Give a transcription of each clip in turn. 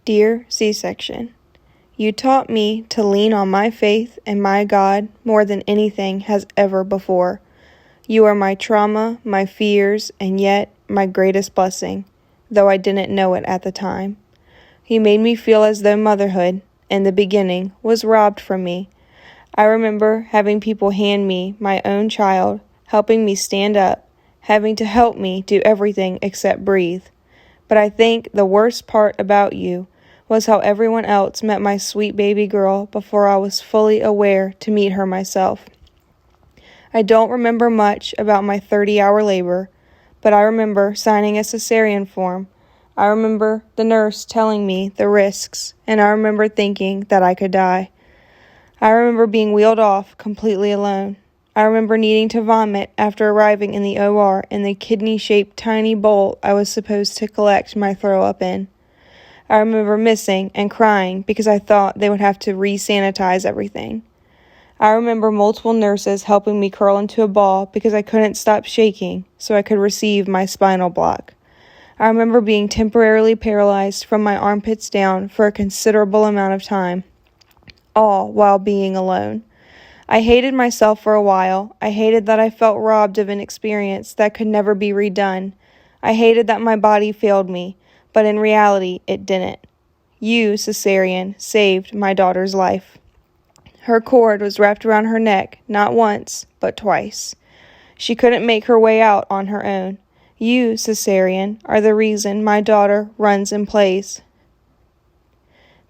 Dear C-section, you taught me to lean on my faith and my God more than anything has ever before. You are my trauma, my fears, and yet my greatest blessing, though I didn't know it at the time. You made me feel as though motherhood, in the beginning, was robbed from me. I remember having people hand me my own child, helping me stand up, having to help me do everything except breathe. But I think the worst part about you was how everyone else met my sweet baby girl before I was fully aware to meet her myself. I don't remember much about my 30-hour labor, but I remember signing a cesarean form. I remember the nurse telling me the risks, and I remember thinking that I could die. I remember being wheeled off completely alone. I remember needing to vomit after arriving in the OR in the kidney-shaped tiny bowl I was supposed to collect my throw-up in. I remember missing and crying because I thought they would have to re-sanitize everything. I remember multiple nurses helping me curl into a ball because I couldn't stop shaking so I could receive my spinal block. I remember being temporarily paralyzed from my armpits down for a considerable amount of time, all while being alone. I hated myself for a while. I hated that I felt robbed of an experience that could never be redone. I hated that my body failed me, but in reality, it didn't. You, Cesarean, saved my daughter's life. Her cord was wrapped around her neck, not once, but twice. She couldn't make her way out on her own. You, Cesarean, are the reason my daughter runs and plays.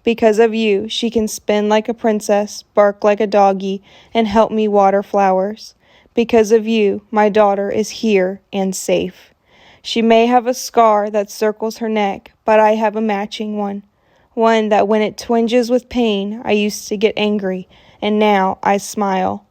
Because of you, she can spin like a princess, bark like a doggy, and help me water flowers. Because of you, my daughter is here and safe. She may have a scar that circles her neck, but I have a matching one. One that when it twinges with pain, I used to get angry, and now I smile.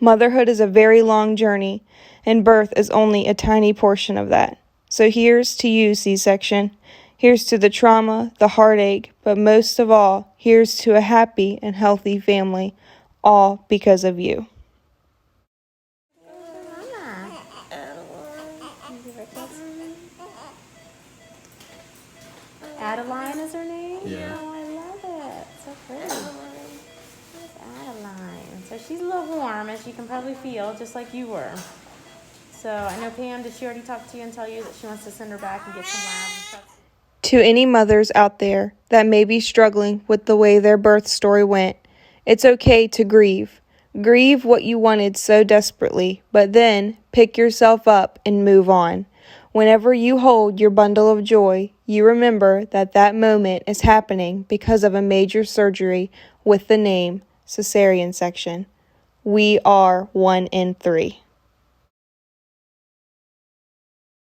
Motherhood is a very long journey, and birth is only a tiny portion of that. So here's to you, C-section. Here's to the trauma, the heartache, but most of all, here's to a happy and healthy family, all because of you. Adeline is her name? Yeah. Oh, I love it. So pretty. There's Adeline. So she's a little warm, as you can probably feel, just like you were. So I know Pam, did she already talk to you and tell you that she wants to send her back and get some labs and stuff? To any mothers out there that may be struggling with the way their birth story went, it's okay to grieve. Grieve what you wanted so desperately, but then pick yourself up and move on. Whenever you hold your bundle of joy, you remember that that moment is happening because of a major surgery with the name Cesarean section. We are 1 in 3.